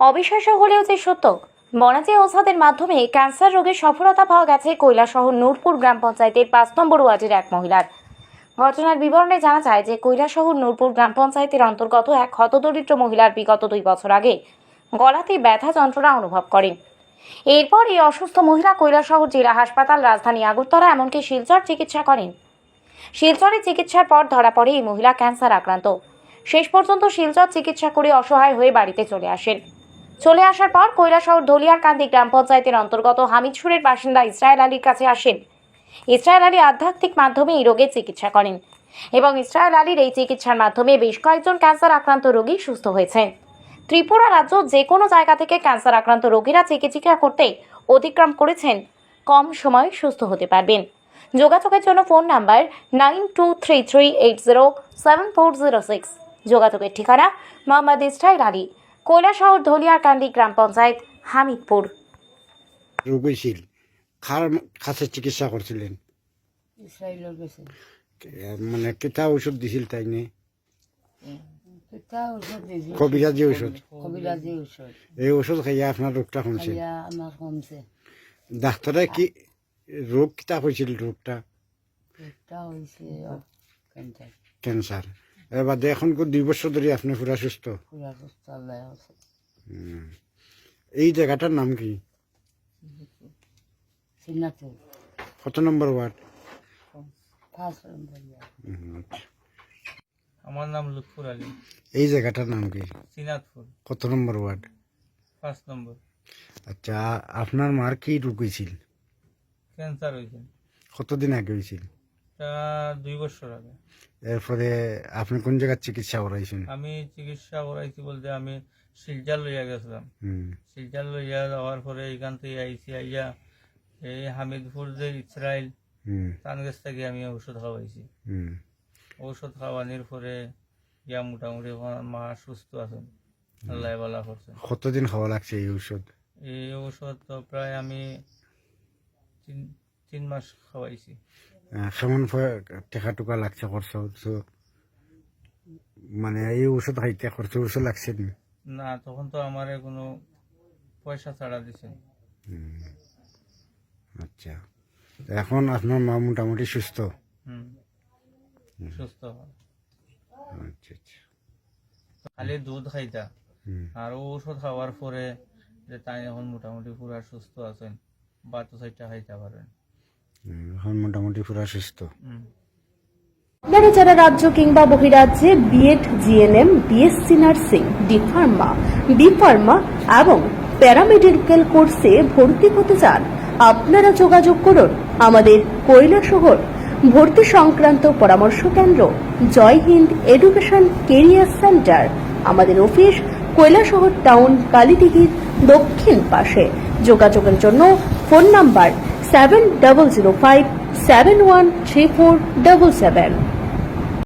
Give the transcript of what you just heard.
অবিশ্বাস্য হলেও যে সত্য, বনাজি ঔষধের মাধ্যমে ক্যান্সার রোগের সফলতা পাওয়া গেছে কৈলাসহর নূরপুর গ্রাম পঞ্চায়েতের ৫ নম্বর ওয়ার্ডের এক মহিলার। ঘটনার বিবরণে জানা যায় যে কৈলাসহর নূরপুর গ্রাম পঞ্চায়েতের অন্তর্গত এক হতদরিদ্র মহিলার বিগত 2 বছর আগে গলাতে ব্যথা যন্ত্রণা অনুভব করেন। এরপর এই অসুস্থ মহিলা কৈলাসহর জেলা হাসপাতাল, রাজধানী আগরতলা, এমনকি শিলচর চিকিৎসা করেন। শিলচরে চিকিৎসার পর ধরা পড়ে এই মহিলা ক্যান্সার আক্রান্ত। শেষ পর্যন্ত শিলচর চিকিৎসা করে অসহায় হয়ে বাড়িতে চলে আসার পর কৈলাসহর ধলিয়ারকান্দি গ্রাম পঞ্চায়েতের অন্তর্গত হামিদপুরের বাসিন্দা ইসরায়েল আলীর কাছে আসেন। ইসরায়েল আলী আধ্যাত্মিক মাধ্যমে এই রোগের চিকিৎসা করেন এবং ইসরায়েল আলীর এই চিকিৎসার মাধ্যমে বেশ কয়েকজন ক্যান্সার আক্রান্ত রোগী সুস্থ হয়েছেন। ত্রিপুরা রাজ্য যে কোনো জায়গা থেকে ক্যান্সার আক্রান্ত রোগীরা চিকিৎসা করতে অতিক্রম করেছেন, কম সময়ে সুস্থ হতে পারবেন। যোগাযোগের জন্য ফোন নাম্বার 9233807406। যোগাযোগের ঠিকানা মোহাম্মদ ইসরায়েল আলী, কৈলাসহর ধলিয়ারকান্দি গ্রাম পঞ্চায়েত, হামিদপুর। রোগীছিল খার কাছে চিকিৎসা করছিলেন, ইসরায়েলের কাছে মানে কেটা ওষুধ দিছিল তাই নে কেটা ওষুধ দিয়েছি, কবিরাজি ওষুধ। কবিরাজি ওষুধ এই ওষুধ খাইয়া আপনার রোগটা কমছে? খাইয়া আমার কমছে। ডাক্তারে কি রোগ কিতা হয়েছিল? রোগটা একটা হয়েছে ক্যান্সার। ক্যান্সার। এবার এখন 2 বছর ধরে আপনি পুরা সুস্থ? পুরা সুস্থ, আল্লাহ আছে। এই জায়গাটার নাম কি? সিনাতুর কত নম্বর ওয়ার্ড? 5 নম্বর। আমার নাম লুৎফুর আলী। এই জায়গাটার নাম কি? সিনাতপুর, কত নম্বর ওয়ার্ড? 5 নম্বর। আচ্ছা, আপনার মার কি রোগ হয়েছিল? ক্যান্সার হয়েছে, কতদিন আগে হয়েছিল? তা 2 বছর আগে। এরপরে আপনি কোন জায়গার চিকিৎসা করাইছেন? আমি চিকিৎসা করাইছি বলতে আমি শিলচর লইয়া গেছিলাম। শিলচর লইয়া যাওয়ার পরে এখান থেকে আইয়া এই হামিদপুর যে ইসরায়েল তার কাছ থেকে আমি ওষুধ খাওয়াইছি। ঔষধ খাওয়ানোর পরে ইয়া মোটামুটি মা সুস্থ আছেন, আল্লাহ ভালো করছে। কতদিন খাওয়া লাগছে এই ওষুধ? এই ঔষধ তো প্রায় আমি 3 মাস খাওয়াইছি। কেমন টাকা টুকা লাগছে খরচ? মানে এই ওষুধ খাইতে খরচ ওষুধ লাগছে নি? না, তখন তো আমার কোনো পয়সা ছাড়া দিছে। আচ্ছা, এখন আপনার মা মোটামুটি সুস্থ? সুস্থ হয়। আচ্ছা আচ্ছা। খালি দুধ খাইতা আর ঔষধ খাওয়ার পরে যে তাই এখন মোটামুটি পুরা সুস্থ আছেন, 2-4টা খাইতে পারেন। এখন মোটামুটি পুরা সুস্থ। আপনারা যারা রাজ্য কিংবা বহিরাজ্যে BEd, GNM, BSc nursing, D pharma, B pharma এবং প্যারামেডিক্যাল কোর্সে ভর্তি হতে চান, আপনারা যোগাযোগ করুন আমাদের কৈলাসহর ভর্তি সংক্রান্ত পরামর্শ কেন্দ্র জয় হিন্দ এডুকেশন কেরিয়ার সেন্টার। আমাদের অফিস কৈলাসহর টাউন, কালীদিঘির দক্ষিণ পাশে। যোগাযোগের জন্য ফোন নাম্বার 7005713477।